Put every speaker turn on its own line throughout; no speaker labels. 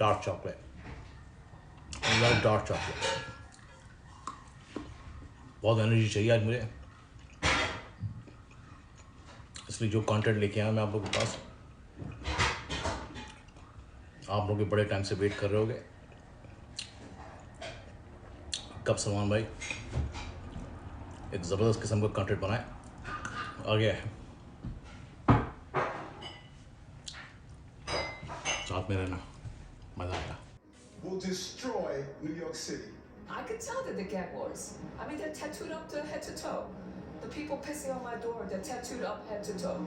Dark chocolate, I love dark chocolate. बहुत energy चाहिए आज मुझे, इसलिए जो कंटेंट लेके आया मैं आप लोगों के पास, आप लोग बड़े टाइम से वेट कर रहे होगे कब सलमान भाई एक ज़बरदस्त किस्म का कंटेंट बनाए। आ गया है, साथ में रहना, मज़ा आएगा।
Will destroy New York City.
I could tell that the gang wars. I mean, they're tattooed up to head to toe. The people pissing on my door, they're tattooed up head to toe.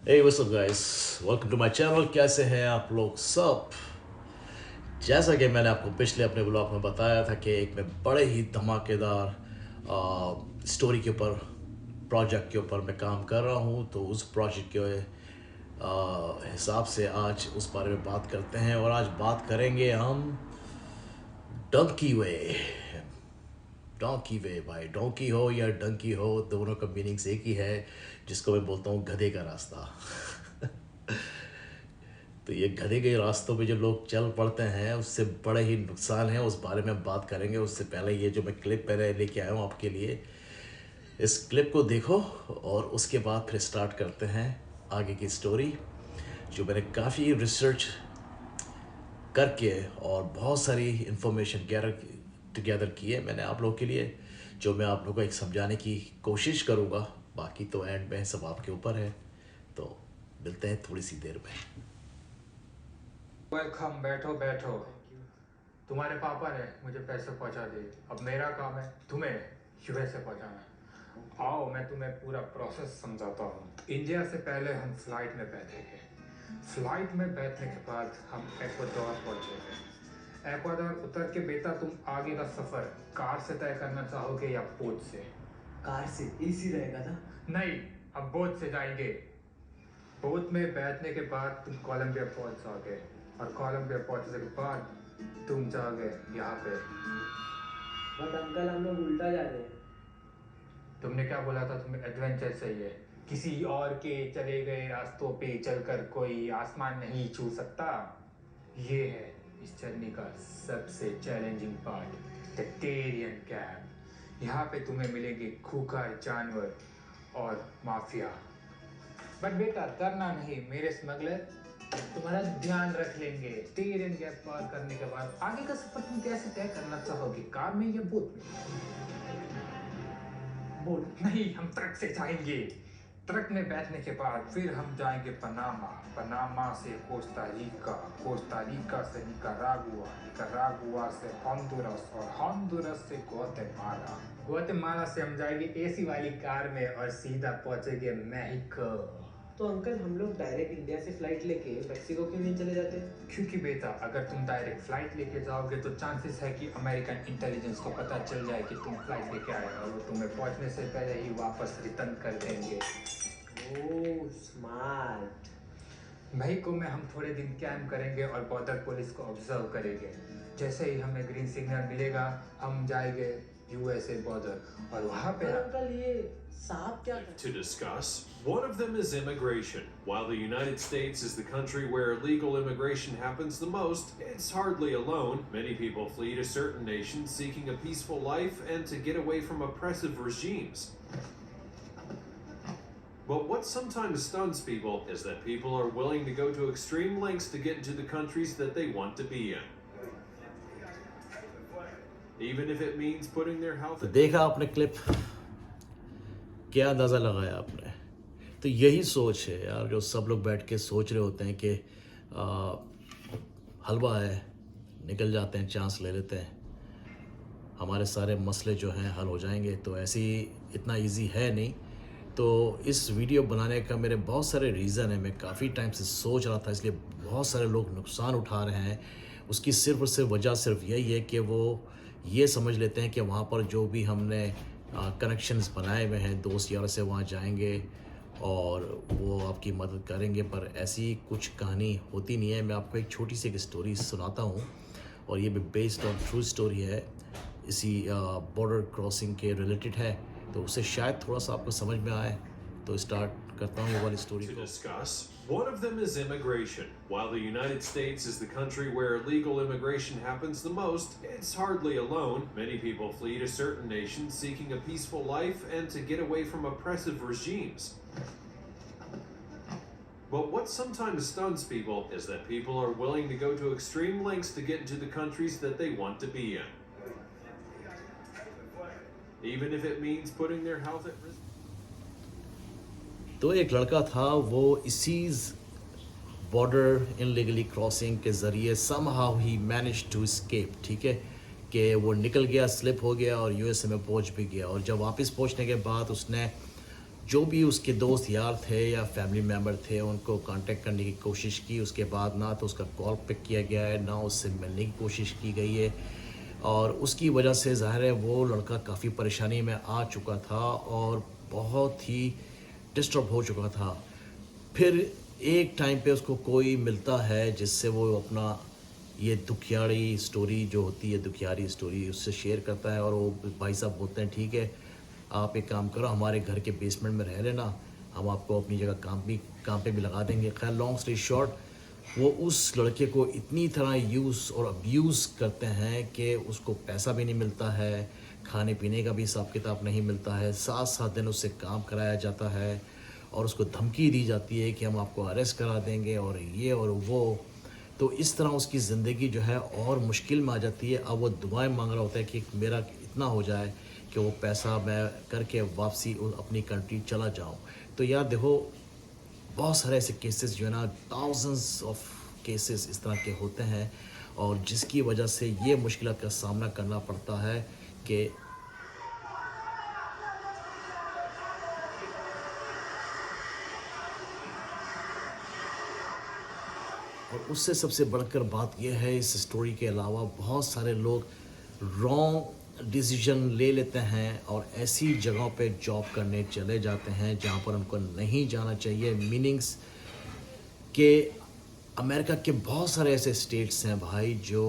Hey, what's up guys? Welcome to my channel। कैसे हैं आप लोग सब? जैसा कि मैंने आपको पिछले अपने ब्लॉग में बताया था कि एक मैं बड़े ही धमाकेदार स्टोरी के ऊपर, प्रोजेक्ट के ऊपर मैं काम कर रहा हूं, तो उस प्रोजेक्ट के हिसाब से आज उस बारे में बात करते हैं। और आज बात करेंगे हम डंकी वे। डोंकी वे भाई, डोंकी हो या डंकी हो, दोनों का मीनिंग्स एक ही है, जिसको मैं बोलता हूँ गधे का रास्ता। तो ये गधे के रास्तों पे जो लोग चल पड़ते हैं उससे बड़े ही नुकसान है, उस बारे में बात करेंगे। उससे पहले ये जो मैं क्लिप पहले लेके आया हूँ आपके लिए, इस क्लिप को देखो और उसके बाद फिर स्टार्ट करते हैं आगे की स्टोरी, जो मैंने काफ़ी रिसर्च करके और बहुत सारी इंफॉर्मेशन टुगेदर की है मैंने आप लोगों के लिए, जो मैं आप लोगों को एक समझाने की कोशिश करूँगा। बाकी तो एंड में सब आपके ऊपर है, तो मिलते हैं थोड़ी सी देर में।
वेलकम, बैठो बैठो। तुम्हारे पापा ने मुझे पैसे पहुंचा दिए, अब मेरा काम है तुम्हें यूएस से पहुंचाना। आओ मैं तुम्हें पूरा प्रोसेस समझाता हूँ। इंडिया से पहले हम फ्लाइट में बैठेंगे, फ्लाइट में बैठने के बाद हम एक्वाडोर पहुंचेंगे। एक्वाडोर उतर के बेटा तुम आगे का सफर कार से तय करना चाहोगे या बोट से?
कार से इजी रहेगा ना?
नहीं, अब बोट से जाएंगे। बोट में बैठने के बाद तुम कोलंबिया पहुंच जाओगे, और कोलंबिया पहुंचने के बाद तुम जाओगे यहाँ पे।
बट अंकल हम लोग उल्टा जा रहे हैं।
तुमने क्या बोला था? तुम्हें एडवेंचर चाहिए। किसी और के चले गए रास्तों पे चलकर कोई आसमान नहीं छू सकता। ये है इस जर्नी का सबसे चैलेंजिंग पार्ट, द टेरियन कैंप। यहाँ पे तुम्हें मिलेंगे खूंखार जानवर और माफिया। बट बेटा डरना नहीं, मेरे स्मगलर तुम्हारा ध्यान रख लेंगे। टेरियन गैप पार करने के बाद आगे का सफर तुम कैसे तय करना चाहोगे, कार में या बोट में? बोट नहीं, हम ट्रक से जाएंगे। ट्रक में बैठने के बाद फिर हम जाएंगे पनामा, पनामा से कोस्टा रिका, कोस्टा रिका से निकारागुआ, निकारागुआ से होंडुरस, और होंडुरस से ग्वाटेमाला। ग्वाटेमाला से हम जाएंगे एसी वाली कार में और सीधा पहुंचेंगे मेक्सिको।
तो अंकल हम लोग डायरेक्ट इंडिया से फ्लाइट लेके मेक्सिको क्यों नहीं चले जाते?
क्योंकि बेटा अगर तुम डायरेक्ट फ्लाइट लेके जाओगे तो चांसेस है कि अमेरिकन इंटेलिजेंस को पता चल जाए कि तुम फ्लाइट लेके आए, और वो तुम्हें पहुंचने से पहले ही वापस रिटर्न कर देंगे।
Oh smart.
मेक्सिको में हम थोड़े दिन कैंप करेंगे और बॉर्डर पुलिस को ऑब्जर्व करेंगे। जैसे ही हमें ग्रीन सिग्नल मिलेगा हम जाएंगे यूएसए बॉर्डर, और वहाँ पे
अंकल ये सांप क्या कर...
to discuss. One of them is immigration. While the United States is the country where illegal immigration happens the most, it's hardly alone. Many people flee to certain nations seeking a peaceful life and to get away from oppressive regimes. But what sometimes stuns people is that people are willing to go to extreme lengths to get into the countries that they want to be in. Even if it means putting their health
तो देखा आपने clip, क्या अंदाज़ा लगाया आपने? तो यही सोच है यार, जो सब लोग बैठ के सोच रहे होते हैं कि हलवा है, निकल जाते हैं, चांस ले लेते हैं, हमारे सारे मसले जो हैं हल हो जाएंगे। तो ऐसे ही इतना इजी है नहीं। तो इस वीडियो बनाने का मेरे बहुत सारे रीज़न है, मैं काफ़ी टाइम से सोच रहा था, इसलिए बहुत सारे लोग नुकसान उठा रहे हैं। उसकी सिर्फ और सिर्फ वजह सिर्फ यही है कि वो ये समझ लेते हैं कि वहाँ पर जो भी हमने कनेक्शंस बनाए हुए हैं दोस्त यार से, वहाँ जाएंगे और वो आपकी मदद करेंगे, पर ऐसी कुछ कहानी होती नहीं है। मैं आपको एक छोटी सी एक स्टोरी सुनाता हूँ, और ये भी बेस्ड ऑन ट्रू स्टोरी है, इसी बॉर्डर क्रॉसिंग के रिलेटेड है। तो उससे शायद थोड़ा सा आपको समझ में आए। तो स्टार्ट करता हूँ ये वाली स्टोरी
To
को।
discuss. One of them is immigration. While the United States is the country where illegal immigration happens the most, it's hardly alone. Many people flee to certain nations seeking a peaceful life and to get away from oppressive regimes. But what sometimes stuns people is that people are willing to go to extreme lengths to get into the countries that they want to be in, even if it means putting their health at risk.
तो एक लड़का था, वो इसी border इनलीगली crossing के ज़रिए somehow ही manage to escape, ठीक है, कि वो निकल गया, स्लिप हो गया और यूएसए में पहुंच भी गया। और जब वापस पहुंचने के बाद उसने जो भी उसके दोस्त यार थे या फैमिली मेम्बर थे उनको कांटेक्ट करने की कोशिश की। उसके बाद ना तो उसका कॉल पिक किया गया है, ना उससे मिलने की कोशिश की गई है, और उसकी वजह से ज़ाहिर है वो लड़का काफ़ी परेशानी में आ चुका था और बहुत ही डिस्टर्ब हो चुका था। फिर एक टाइम पे उसको कोई मिलता है जिससे वो अपना ये दुखियारी स्टोरी जो होती है, दुखियारी स्टोरी उससे शेयर करता है। और वो भाई साहब बोलते हैं ठीक है, आप एक काम करो, हमारे घर के बेसमेंट में रह लेना, हम आपको अपनी जगह काम पे भी लगा देंगे। खैर लॉन्ग स्टोरी शॉर्ट, वो उस लड़के को इतनी तरह यूज़ और अब्यूज़ करते हैं कि उसको पैसा भी नहीं मिलता है, खाने पीने का भी हिसाब किताब नहीं मिलता है, 7-7 दिन उससे काम कराया जाता है और उसको धमकी दी जाती है कि हम आपको अरेस्ट करा देंगे और ये और वो। तो इस तरह उसकी ज़िंदगी जो है और मुश्किल में आ जाती है। अब वो दुआएं मांग रहा होता है कि मेरा इतना हो जाए कि वो पैसा मैं करके वापसी अपनी कंट्री चला जाऊं। तो यार देखो, बहुत सारे ऐसे केसेस जो है ना, थाउजेंड्स ऑफ केसेस इस तरह के होते हैं और जिसकी वजह से ये मुश्किल का सामना करना पड़ता है कि और उससे सबसे बढ़कर बात यह है, इस स्टोरी के अलावा बहुत सारे लोग रॉन्ग डिसीजन ले लेते हैं और ऐसी जगहों पे जॉब करने चले जाते हैं जहाँ पर उनको नहीं जाना चाहिए। मीनिंग्स के अमेरिका के बहुत सारे ऐसे स्टेट्स हैं भाई जो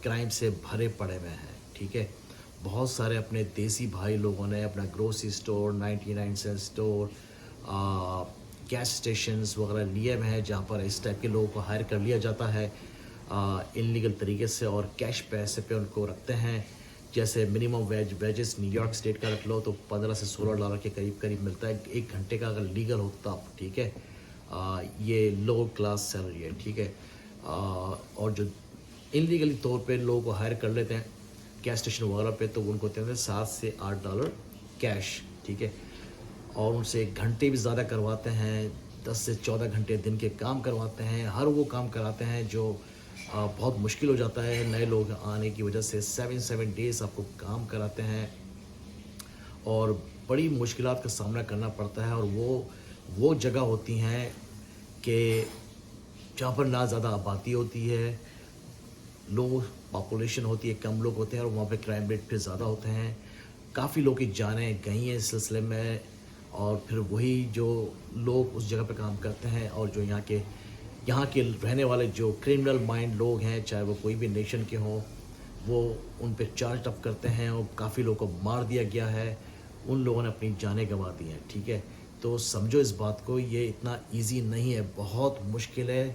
क्राइम से भरे पड़े हुए हैं, ठीक है। बहुत सारे अपने देसी भाई लोगों ने अपना grocery store, 99 cent store, gas stations वगैरह लिए हुए हैं जहाँ पर इस टाइप के लोगों को हायर कर लिया जाता है इनलीगल तरीके से और कैश पैसे पे उनको रखते हैं। जैसे मिनिमम वेजेस न्यूयॉर्क स्टेट का रख लो तो $15 से $16 के करीब मिलता है 1 घंटे का, अगर लीगल हो तब, ठीक है। ये लो क्लास सैलरी है, ठीक है। और जो इनलीगली तौर पे लोगों को हायर कर लेते हैं गैस स्टेशन वगैरह पे, तो उनको देते हैं $7 से $8 कैश, ठीक है। और उनसे घंटे भी ज़्यादा करवाते हैं, 10 से 14 घंटे दिन के काम करवाते हैं। हर वो काम कराते हैं जो बहुत मुश्किल हो जाता है नए लोग आने की वजह से। 7 डेज़ आपको काम कराते हैं और बड़ी मुश्किलात का सामना करना पड़ता है। और वो जगह होती हैं कि जहाँ पर ना ज़्यादा आबादी होती है, लो पॉपुलेशन होती है, कम लोग होते हैं और वहाँ पे क्राइम रेट फिर ज़्यादा होते हैं। काफ़ी लोग की जानें गई हैं इस सिलसिले में। और फिर वही जो लोग उस जगह पे काम करते हैं और जो यहाँ के रहने वाले जो क्रिमिनल माइंड लोग हैं, चाहे वो कोई भी नेशन के हों, वो उन पे चार्ज अप करते हैं और काफ़ी लोगों को मार दिया गया है, उन लोगों ने अपनी जानें गंवा दी हैं, ठीक है। तो समझो इस बात को, ये इतना इजी नहीं है, बहुत मुश्किल है,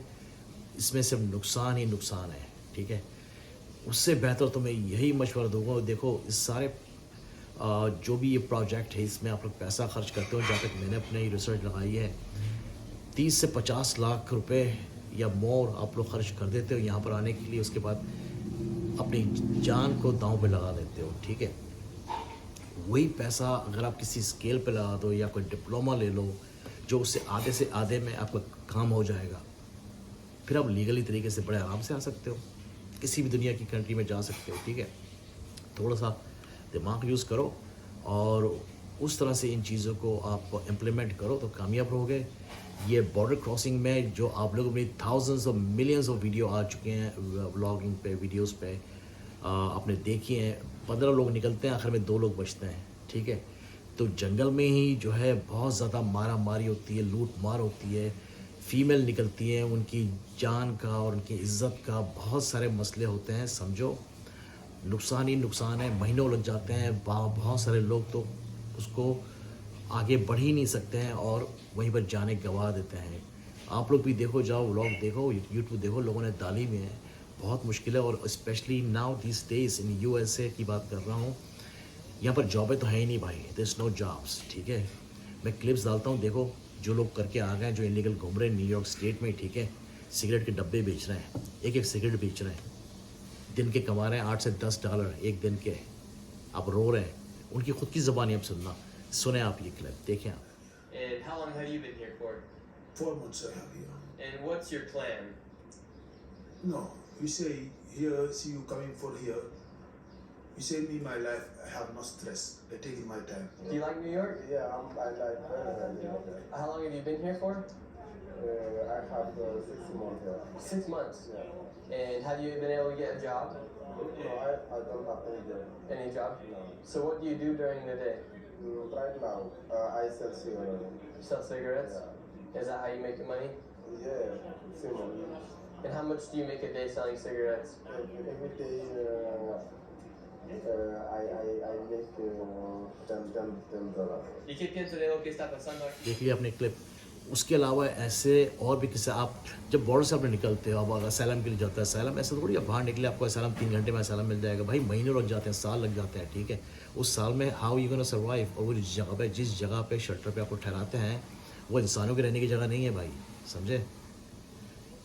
इसमें सिर्फ नुकसान ही नुकसान है, ठीक है। उससे बेहतर तो मैं यही मशवरा दूंगा, देखो इस सारे जो भी ये प्रोजेक्ट है इसमें आप लोग पैसा खर्च करते हो, जहाँ तक मैंने अपनी रिसर्च लगाई है 30 से 50 लाख रुपए या मोर आप लोग खर्च कर देते हो यहाँ पर आने के लिए। उसके बाद अपनी जान को दांव पे लगा देते हो, ठीक है। वही पैसा अगर आप किसी स्केल पे लगा दो या कोई डिप्लोमा ले लो जो उससे आधे से आधे में आपका काम हो जाएगा, फिर आप लीगली तरीके से बड़े आराम से आ सकते हो, किसी भी दुनिया की कंट्री में जा सकते हो, ठीक है। थोड़ा सा दिमाग यूज़ करो और उस तरह से इन चीज़ों को आप इम्प्लीमेंट करो तो कामयाब रहोगे। ये बॉर्डर क्रॉसिंग में जो आप लोगों में थाउजेंड्स और मिलियंस ऑफ वीडियो आ चुके हैं व्लॉगिंग पे, वीडियोस पे आपने देखी हैं। 15 लोग निकलते हैं, आखिर में 2 लोग बचते हैं, ठीक है। तो जंगल में ही जो है बहुत ज़्यादा मारा मारी होती है, लूट मार होती है, फीमेल निकलती हैं, उनकी जान का और उनकी इज़्ज़त का बहुत सारे मसले होते हैं। समझो नुकसान ही नुकसान है, महीनों लग जाते हैं। बहुत सारे लोग तो उसको आगे बढ़ ही नहीं सकते हैं और वहीं पर जाने गंवा देते हैं। आप लोग भी देखो, जाओ व्लॉग देखो, यूट्यूब देखो, लोगों ने डाली में है, बहुत मुश्किल है। और specially now this days in USA की बात कर रहा हूँ, यहाँ पर जॉबें तो है ही नहीं भाई, देयर इज़ नो जॉब्स, ठीक है। मैं क्लिप्स डालता हूँ, देखो जो लोग करके आ गए हैं, जो इलीगल घूम रहे हैं न्यूयॉर्क स्टेट में, ठीक है, सिगरेट के डब्बे बेच रहे हैं, एक सिगरेट बेच रहे हैं, दिन के कमा रहे हैं $8 से $10 एक दिन के। आप रो रहे हैं, उनकी खुद की ज़बानी आप सुनना, सुने आप ये क्लिप, देखें आप।
And how long have you been here for?
4 months I have here.
And what's your plan?
No, you say here, see you coming for here. You say me, my life, I have no stress. I take my time.
Do you like New York?
Yeah, I like very well.
How long have you been here for?
I have 6 months here.
6 months.
Yeah.
And have you been able to get a job?
No, I don't have any job.
Any job?
No.
So what do you do during the day?
Right now, I sell cigarettes.
Sell cigarettes?
Yeah.
Is that how you make your money?
Yeah, cigarettes.
And how much do you make a day selling cigarettes?
Every day, I make $10.
¿Y qué piensa de lo que está pasando aquí?
देख लिया अपने clip. उसके अलावा ऐसे और भी किस्से, आप जब बॉर्डर से अपने निकलते हो, अब अगर असैलम के लिए जाता है, असैलम ऐसा थोड़ी आप बाहर निकले आपको असैलम 3 घंटे में असैलम मिल जाएगा भाई, महीनों लग जाते हैं, साल लग जाते हैं, ठीक है। उस साल में हाउ यू गोना सर्वाइव। और वो जिस जगह पे शेल्टर पे आपको ठहराते हैं वो इंसानों के रहने की जगह नहीं है भाई, समझे।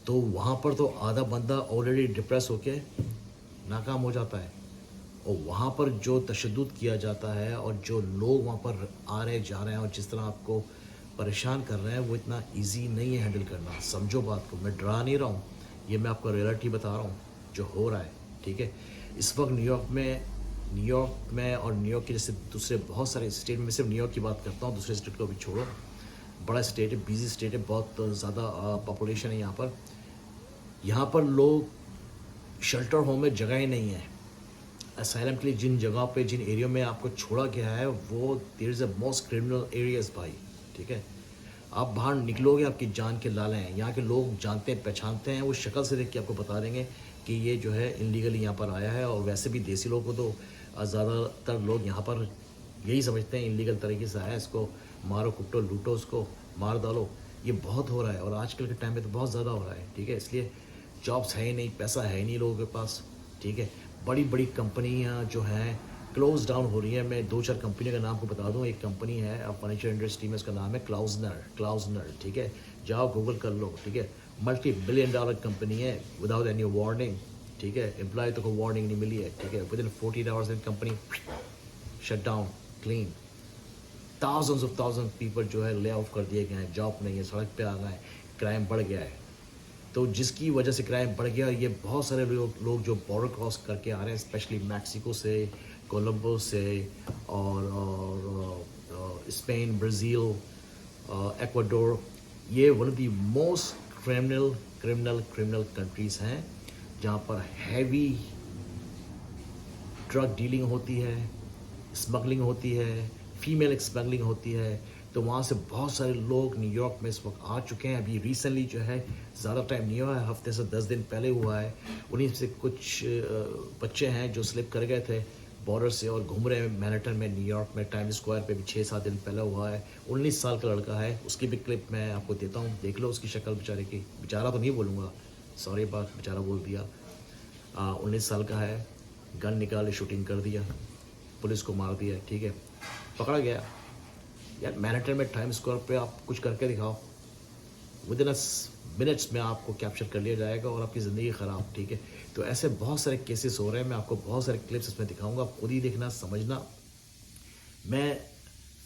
तो वहाँ पर तो आधा बंदा ऑलरेडी डिप्रेस होके नाकाम हो जाता है, और वहाँ पर जो तशद्दुद किया जाता है और जो लोग वहाँ पर आ रहे जा रहे हैं और जिस तरह आपको परेशान कर रहे हैं, वो इतना इजी नहीं है हैंडल करना। समझो बात को, मैं डरा नहीं रहा हूँ, ये मैं आपको रियलिटी बता रहा हूँ जो हो रहा है, ठीक है। इस वक्त न्यूयॉर्क में और न्यूयॉर्क के जैसे दूसरे बहुत सारे स्टेट में, सिर्फ न्यूयॉर्क की बात करता हूँ, दूसरे स्टेट को भी छोड़ो, बड़ा स्टेट है, बिजी स्टेट है, बहुत ज़्यादा पॉपुलेशन है यहाँ पर लोग शेल्टर होम में जगह ही नहीं है। असाइलम के लिए जिन जगह पे, जिन एरिया में आपको छोड़ा गया है, वो there is a most criminal areas भाई, ठीक है। आप बाहर निकलोगे आपकी जान के लाले हैं, यहाँ के लोग जानते हैं, पहचानते हैं, वो शक्ल से देख के आपको बता देंगे कि ये जो है इलीगली यहाँ पर आया है। और वैसे भी देसी लोगों को तो ज़्यादातर लोग यहाँ पर यही समझते हैं इलीगल तरीके से आया है, इसको मारो कुटो लूटो, उसको मार डालो। ये बहुत हो रहा है और आजकल के टाइम में तो बहुत ज़्यादा हो रहा है, ठीक है। इसलिए जॉब्स है ही नहीं, पैसा है ही नहीं लोगों के पास, ठीक है। बड़ी बड़ी कंपनियां जो हैं क्लोज डाउन हो रही है। मैं 2-4 कंपनी का नाम को बता दूं। एक कंपनी है फर्नीचर इंडस्ट्री में, उसका नाम है क्लाउजनर, ठीक है। जाओ गूगल कर लो, ठीक है। $multi-billion कंपनी है, विदाउट एनी वार्निंग, ठीक है। एम्प्लॉय तो कोई वार्निंग नहीं मिली है, ठीक है। Within 14 hours in company shut down, clean. thousands people जो है ले ऑफ कर दिए गए हैं, जॉब नहीं है, सड़क पे आ गए हैं, क्राइम बढ़ गया है। तो जिसकी वजह से क्राइम बढ़ गया, ये बहुत सारे लोग जो बॉर्डर क्रॉस करके आ रहे हैं, स्पेशली मैक्सिको से, कोलंबो से और स्पेन, ब्राज़ील, एक्वाडोर, ये one of the most criminal countries हैं जहाँ पर हैवी ड्रग डीलिंग होती है, स्मगलिंग होती है, फीमेल स्मगलिंग होती है। तो वहाँ से बहुत सारे लोग न्यूयॉर्क में इस वक्त आ चुके हैं। अभी रिसेंटली जो है, ज़्यादा टाइम नहीं हुआ है, हफ्ते से 10 दिन पहले हुआ है। उन्हीं से कुछ बच्चे हैं जो स्लिप कर गए थे बॉर्डर से और घूम रहे हैं मैनहट्टन में, न्यूयॉर्क में, टाइम स्क्वायर पे भी 6-7 दिन पहले हुआ है। 19 साल का लड़का है, उसकी भी क्लिप मैं आपको देता हूँ, देख लो उसकी शक्ल बेचारे की। बेचारा तो नहीं बोलूँगा, सॉरी बात, बेचारा बोल दिया। 19 साल का है, गन निकाले, शूटिंग कर दिया, पुलिस को मार दिया, ठीक है, पकड़ा गया। यार मैनहट्टन में टाइम स्क्वायर पे आप कुछ करके दिखाओ, विदिन मिनट्स में आपको कैप्चर कर लिया जाएगा और आपकी ज़िंदगी ख़राब, ठीक है। तो ऐसे बहुत सारे केसेस हो रहे हैं, मैं आपको बहुत सारे क्लिप्स इसमें दिखाऊंगा, आप खुद ही देखना, समझना। मैं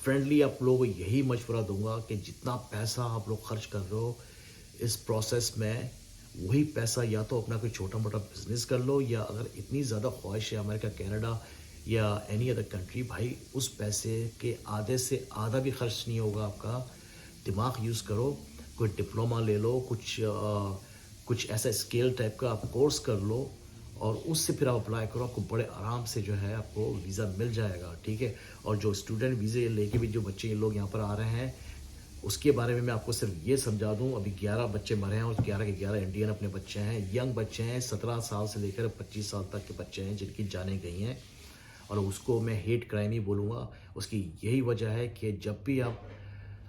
फ्रेंडली आप लोगों को यही मशवरा दूंगा कि जितना पैसा आप लोग खर्च कर रहे हो इस प्रोसेस में, वही पैसा या तो अपना कोई छोटा मोटा बिजनेस कर लो, या अगर इतनी ज़्यादा ख्वाहिश है अमेरिका, कनाडा या एनी अदर कंट्री, भाई उस पैसे के आधे से आधा भी खर्च नहीं होगा आपका। दिमाग यूज़ करो, कोई डिप्लोमा ले लो, कुछ ऐसा स्केल टाइप का आप कोर्स कर लो और उससे फिर आप अप्लाई करो, आपको बड़े आराम से जो है आपको वीज़ा मिल जाएगा, ठीक है। और जो स्टूडेंट वीज़े लेके भी जो बच्चे ये लोग यहाँ पर आ रहे हैं, उसके बारे में मैं आपको सिर्फ ये समझा दूँ, अभी 11 बच्चे मरे हैं और 11 के 11 इंडियन अपने बच्चे हैं, यंग बच्चे हैं, 17 साल से लेकर 25 साल तक के बच्चे हैं जिनकी जानें गई हैं। और उसको मैं हेट क्राइम ही बोलूँगा। उसकी यही वजह है कि जब भी आप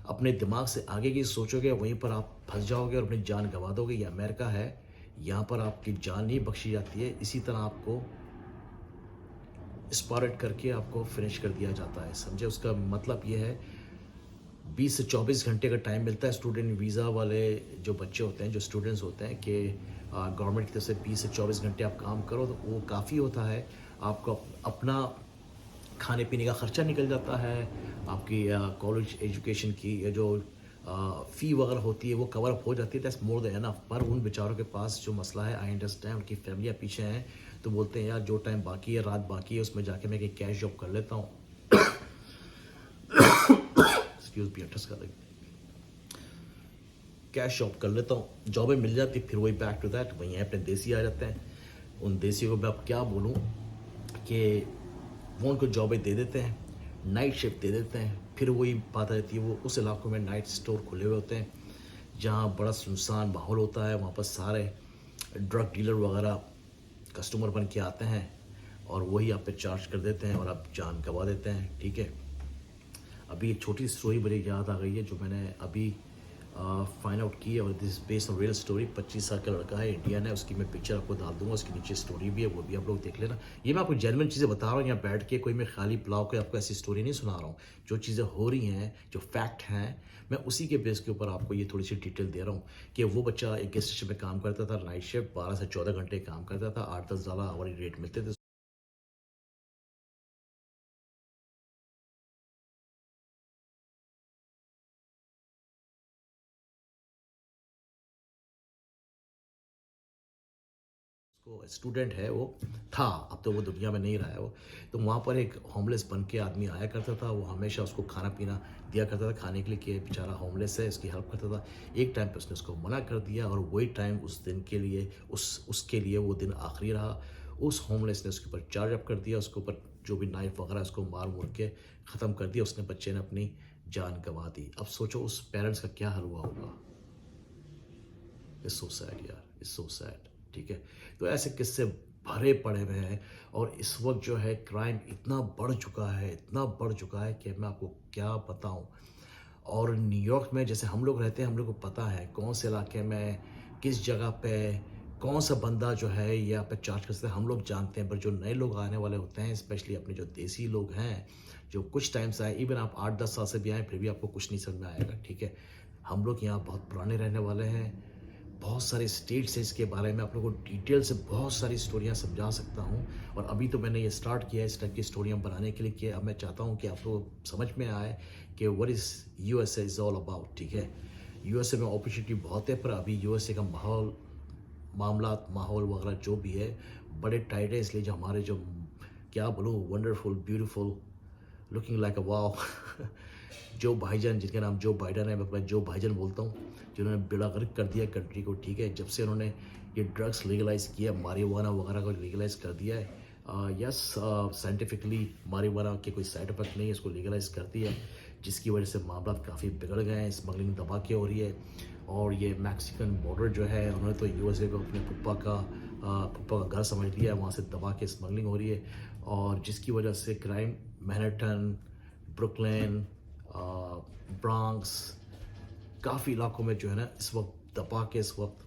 अपने दिमाग से आगे की सोचोगे वहीं पर आप फंस जाओगे और अपनी जान गंवा दोगे। ये अमेरिका है, यहाँ पर आपकी जान नहीं बख्शी जाती है, इसी तरह आपको स्पॉट करके आपको फिनिश कर दिया जाता है, समझे। उसका मतलब ये है 20 से 24 घंटे का टाइम मिलता है स्टूडेंट वीज़ा वाले जो बच्चे होते हैं, जो स्टूडेंट्स होते हैं, कि गवर्नमेंट की तरफ से 20 से 24 घंटे आप काम करो तो वो काफ़ी होता है। आपको अपना खाने पीने का ख़र्चा निकल जाता है, आपकी कॉलेज एजुकेशन की जो फ़ी वगैरह होती है वो कवर अप हो जाती है। That's more than enough. पर उन बेचारों के पास जो मसला है, आई अंडरस्टैंड, उनकी फैमिलियाँ पीछे हैं, तो बोलते हैं यार जो टाइम बाकी है, रात बाकी है, उसमें जाके मैं एक कैश जॉब कर लेता हूँ। एक्सक्यूज मी, अटस कर कैश जॉब कर लेता हूँ, जॉबें मिल जाती, फिर वही बैक टू दैट, वहीं अपने देसी आ जाते हैं। उन देसियों को मैं अब क्या बोलूँ कि वो उनको जॉबें दे देते हैं, नाइट शिफ्ट दे देते हैं, फिर वही बात आ जाती है, वो उस इलाकों में नाइट स्टोर खुले हुए होते हैं जहाँ बड़ा सुनसान माहौल होता है। वहाँ पर सारे ड्रग डीलर वगैरह कस्टमर बन के आते हैं और वही आप पे चार्ज कर देते हैं और आप जान गंवा देते हैं, ठीक है। अभी एक छोटी स्टोरी मुझे याद आ गई है जो मैंने अभी फाइंड आउट की है, और this based on real story. 25 साल का लड़का है, इंडियन है, उसकी मैं पिक्चर आपको डाल दूंगा, उसके नीचे स्टोरी भी है, वो भी आप लोग देख लेना। ये मैं आपको जेन्युइन चीज़ें बता रहा हूँ, यहाँ बैठ के कोई मैं खाली पुलाव के आपको ऐसी स्टोरी नहीं सुना रहा हूँ। जो चीज़ें हो रही हैं, जो फैक्ट हैं, मैं उसी के बेस के ऊपर आपको ये थोड़ी सी डिटेल दे रहा हूँ कि वो बच्चा एक गेस्ट स्टेशन में काम करता था, नाइट शिफ्ट, 12 से 14 घंटे काम करता था, $8-10 आवर रेट मिलते थे। को स्टूडेंट है वो था, अब तो वो दुनिया में नहीं रहा है वो। तो वहाँ पर एक होमलेस बन के आदमी आया करता था, वो हमेशा उसको खाना पीना दिया करता था, खाने के लिए, कि बेचारा होमलेस है, उसकी हेल्प करता था। एक टाइम पे उसने उसको मना कर दिया और वही टाइम उस दिन के लिए उसके लिए वो दिन आखिरी रहा। उस होमलेस ने उसके ऊपर चार्ज अप कर दिया, उसके ऊपर जो भी नाइफ वगैरह उसको मार मुड़ के ख़त्म कर दिया। उसने बच्चे ने अपनी जान गंवा दी। अब सोचो उस पेरेंट्स का क्या हाल हुआ होगा। इट्स सो सैड यार, इट्स सो सैड, ठीक है। तो ऐसे किस्से भरे पड़े हुए हैं और इस वक्त जो है क्राइम इतना बढ़ चुका है, इतना बढ़ चुका है कि मैं आपको क्या बताऊं। और न्यूयॉर्क में जैसे हम लोग रहते हैं, हम लोग को पता है कौन से इलाके में किस जगह पे कौन सा बंदा जो है ये आप पे चार्ज कर सकते हैं, हम लोग जानते हैं। पर जो नए लोग आने वाले होते हैं, स्पेशली अपने जो देसी लोग हैं, जो कुछ टाइम से आए, इवन आप 8-10 साल से भी आए, फिर भी आपको कुछ नहीं समझ में आएगा, ठीक है। हम लोग यहाँ बहुत पुराने रहने वाले हैं, बहुत सारे स्टेट से इसके बारे में आप लोगों को डिटेल से बहुत सारी स्टोरियाँ समझा सकता हूँ। और अभी तो मैंने ये स्टार्ट किया है इस टाइप की स्टोरियाँ बनाने के लिए, कि अब मैं चाहता हूँ कि आप लोग समझ में आए कि what is USA is all about, ठीक है। यूएसए में अपॉर्चुनिटी बहुत है, पर अभी यूएसए का माहौल वगैरह जो भी है बड़े टाइट है। इसलिए जो हमारे जो क्या बोलूँ, wonderful, beautiful, looking like a wow जो भाईजान, जिनका नाम जो बाइडन है, मैं जो भाईजान बोलता हूँ, जिन्होंने बेड़ा गर्क कर दिया कंट्री को, ठीक है। जब से उन्होंने ये ड्रग्स लीगलाइज किया, मारिजुआना वगैरह को लीगलाइज कर दिया है, यस, साइंटिफिकली मारिजुआना के कोई साइड इफेक्ट नहीं है, इसको लीगलाइज कर दिया है, जिसकी वजह से मामला काफ़ी बिगड़ गए हैं। स्मगलिंग दबा के हो रही है। और ये मैक्सिकन बॉर्डर जो है, उन्होंने तो यूएसए को अपने पप्पा का घर समझ लिया है, वहाँ से दबा के स्मगलिंग हो रही है, और जिसकी वजह से क्राइम मैनहट्टन, ब्रुकलिन, ब्रॉन्क्स, काफ़ी इलाकों में जो है ना इस वक्त दबा के इस वक्त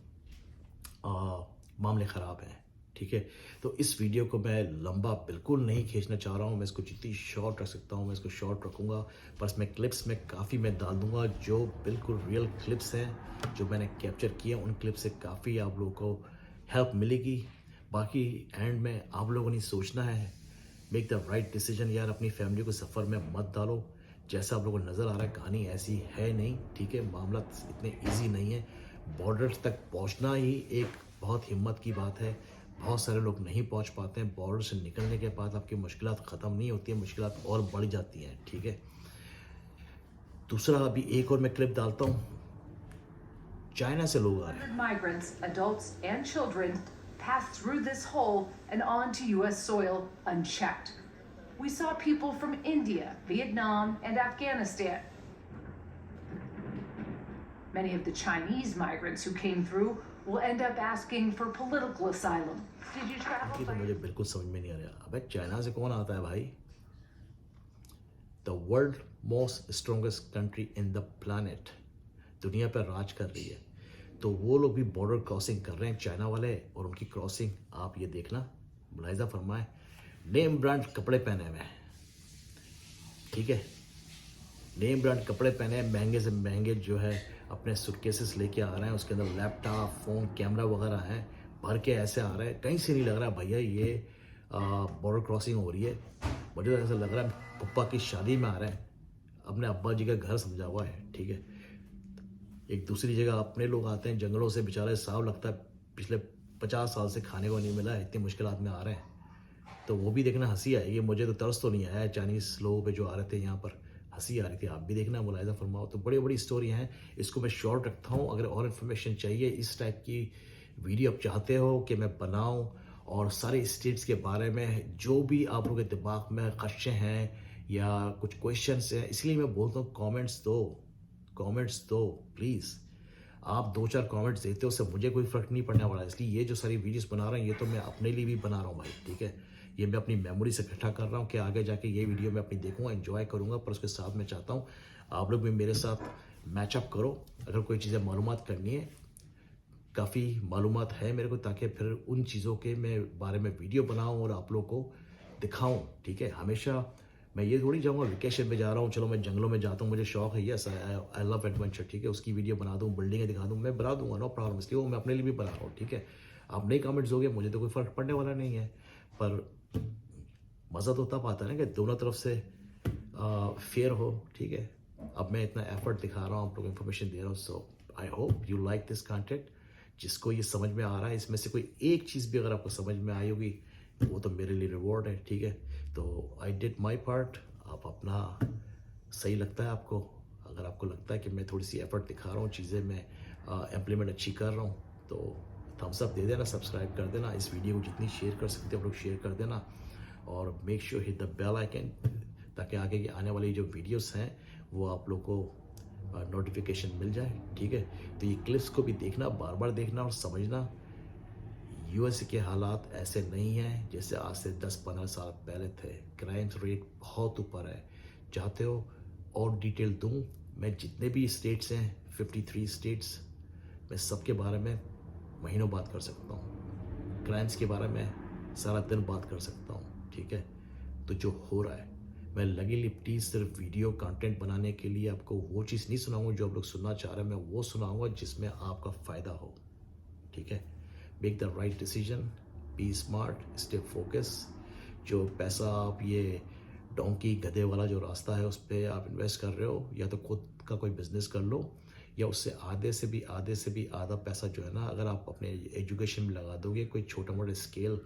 मामले ख़राब हैं, ठीक है। तो इस वीडियो को मैं लंबा बिल्कुल नहीं खींचना चाह रहा हूँ, मैं इसको जितनी शॉर्ट रख सकता हूँ मैं इसको शॉर्ट रखूँगा। पर इसमें क्लिप्स में काफ़ी मैं डाल दूँगा जो बिल्कुल रियल क्लिप्स हैं जो मैंने कैप्चर किए। उन क्लिप्स से काफ़ी आप लोगों को हेल्प मिलेगी। बाकी एंड में आप लोगों ने सोचना है, मेक द राइट डिसीजन यार। अपनी फैमिली को सफ़र में मत डालो। जैसा आप लोगों को नज़र आ रहा है, कहानी ऐसी है नहीं, ठीक है। मामला इतने ईजी नहीं है। बॉर्डर तक पहुंचना ही एक बहुत हिम्मत की बात है। बहुत सारे लोग नहीं पहुंच पाते हैं। बॉर्डर से निकलने के बाद आपकी मुश्किलात ख़त्म नहीं होती हैं, मुश्किलात और बढ़ जाती हैं, ठीक है। दूसरा अभी एक और मैं क्लिप डालता हूँ। चाइना से लोग आ रहे हैं।
Migrants, adults and children passed through this hole and onto U.S. soil unchecked. We saw people from India, Vietnam, and Afghanistan. Many of the Chinese migrants who came through will end up asking for political asylum. Did you travel
ये तो
by
मुझे बिल्कुल समझ में नहीं आ रहा। अबे China से कौन आता है भाई? The world most strongest country in the planet, दुनिया पर राज कर रही है, तो वो लोग भी बॉर्डर क्रॉसिंग कर रहे हैं चाइना वाले, और उनकी क्रॉसिंग आप ये देखना, मुलाहिजा फरमाएं, नेम ब्रांड कपड़े पहने हुए हैं, ठीक है, नेम ब्रांड कपड़े पहने हैं, महंगे से महंगे जो है अपने सूटकेसेस लेके आ रहे हैं, उसके अंदर लैपटॉप, फ़ोन, कैमरा वगैरह हैं, भर के ऐसे आ रहे हैं। कहीं से नहीं लग रहा भैया ये बॉर्डर क्रॉसिंग हो रही है। मुझे तो ऐसा लग रहा है पप्पा की शादी में आ रहे हैं, अपने अब्बा जी का घर समझा हुआ है, ठीक है। एक दूसरी जगह अपने लोग आते हैं जंगलों से, बेचारे साफ लगता है पिछले 50 साल से खाने को नहीं मिला है, इतनी मुश्किलात में आ रहे हैं, तो वो भी देखना हंसी आएगी। मुझे तो तरस तो नहीं आया, चाइनीज़ लोगों पे जो आ रहे थे यहाँ पर हंसी आ रही थी, आप भी देखना, मुलाहिजा फरमाओ। तो बड़ी बड़ी स्टोरी हैं, इसको मैं शॉर्ट रखता हूँ। अगर और इन्फॉर्मेशन चाहिए, इस टाइप की वीडियो आप चाहते हो कि मैं बनाऊँ, और सारे स्टेट्स के बारे में जो भी आप लोगों के दिमाग में खदशे हैं या कुछ क्वेश्चंस हैं, इसलिए मैं बोलता हूँ कमेंट्स दो प्लीज़। आप 2-4 कमेंट्स देते हो, उससे मुझे कोई फ़र्क नहीं पड़ने वाला। इसलिए ये जो सारी वीडियोस बना रहा हूँ, ये तो मैं अपने लिए भी बना रहा हूँ भाई, ठीक है। ये मैं अपनी मेमोरी से इकट्ठा कर रहा हूँ कि आगे जाके ये वीडियो मैं अपनी देखूँगा, एंजॉय करूँगा, पर उसके साथ मैं चाहता हूँ आप लोग भी मेरे साथ मैचअप करो। अगर कोई चीज़ें मालूमात करनी है, काफ़ी मालूमात है मेरे को, ताकि फिर उन चीज़ों के मैं बारे में वीडियो बनाऊँ और आप लोग को दिखाऊँ, ठीक है। हमेशा मैं ये थोड़ी जाऊँगा वेकेशन पे जा रहा हूँ, चलो मैं जंगलों में जाता हूँ, मुझे शौक है, यस आई लव एडवेंचर, ठीक है। उसकी वीडियो बना दूँ, बिल्डिंगें दिखा दूँ, मैं बना दूँगा, नो प्रॉब्लम। इसलिए वो मैं अपने लिए भी बना रहा हूँ, ठीक है। आप नहीं कमेंट्स दोगे, मुझे तो कोई फ़र्क पड़ने वाला नहीं है, पर मज़ा तो तब आता है ना कि दोनों तरफ से फेयर हो, ठीक है। अब मैं इतना एफर्ट दिखा रहा हूँ, आप लोग इन्फॉर्मेशन दे रहा हूँ, so I hope you like this content. जिसको ये समझ में आ रहा है, इसमें से कोई एक चीज़ भी अगर आपको समझ में आई होगी, वो तो मेरे लिए रिवॉर्ड है, ठीक है। तो आई डिड माई पार्ट। आप अपना, सही लगता है आपको, अगर आपको लगता है कि मैं थोड़ी सी एफर्ट दिखा रहा हूँ, चीज़ें मैं इम्प्लीमेंट अच्छी कर रहा हूँ, तो थम्स अप दे देना, सब्सक्राइब कर देना, इस वीडियो को जितनी शेयर कर सकते हो आप लोग शेयर कर देना, और make sure hit the bell icon, ताकि आगे की आने वाली जो वीडियोस हैं वो आप लोग को नोटिफिकेशन मिल जाए, ठीक है। तो ये क्लिप्स को भी देखना, बार बार देखना और समझना, यूएस के हालात ऐसे नहीं हैं जैसे आज से 10-15 साल पहले थे। क्राइम रेट बहुत ऊपर है। चाहते हो और डिटेल दूं? मैं जितने भी स्टेट्स हैं, 53 स्टेट्स, मैं सबके बारे में महीनों बात कर सकता हूँ। क्राइम्स के बारे में सारा दिन बात कर सकता हूँ, ठीक है। तो जो हो रहा है, मैं लगी लिपटी सिर्फ वीडियो कंटेंट बनाने के लिए आपको वो चीज़ नहीं सुनाऊंगा जो आप लोग सुनना चाह रहे हैं, मैं वो सुनाऊंगा जिसमें आपका फ़ायदा हो, ठीक है। Make the right decision, be smart, stay focus. जो पैसा आप ये डोंकी गधे वाला जो रास्ता है उस पर आप इन्वेस्ट कर रहे हो, या तो खुद का कोई बिजनेस कर लो, या उससे आधे से भी आधा पैसा जो है ना, अगर आप अपने एजुकेशन में लगा दोगे, कोई छोटा मोटा स्केल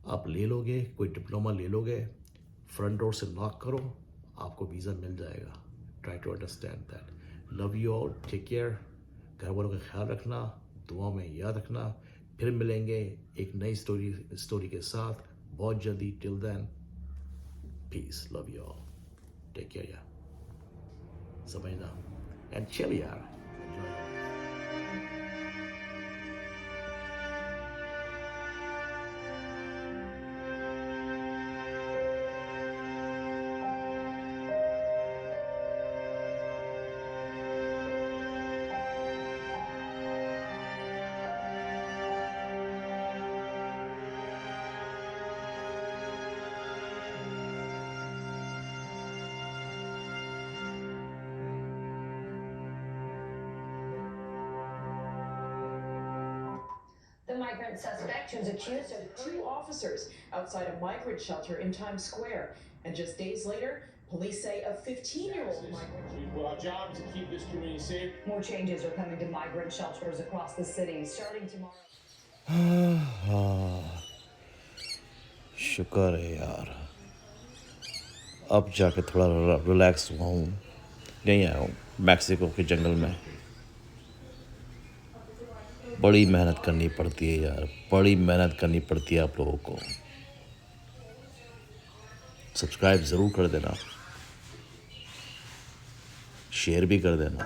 आप ले लोगे, कोई डिप्लोमा ले लोगे, फ्रंट डोर से नॉक करो, आपको वीज़ा मिल जाएगा। Try to understand that. Love you all, take care. घर वालों का ख्याल रखना, दुआ में याद रखना। फिर मिलेंगे एक नई स्टोरी के साथ बहुत जल्दी। Till then, peace, love you all, take care यार, समझना, एंड चिल यार।
The migrant suspect who's accused of two officers outside a migrant shelter in Times Square. And just days later, police say a 15-year-old migrant.
Well, our job is to keep this community safe.
More changes are coming to migrant shelters across the city starting tomorrow.
शुक्र है यार, अब जाके थोड़ा relax हुआ हूँ। नहीं आया हूँ मैक्सिको के जंगल में। बड़ी मेहनत करनी पड़ती है यार, बड़ी मेहनत करनी पड़ती है आप लोगों को। सब्सक्राइब ज़रूर कर देना, शेयर भी कर देना।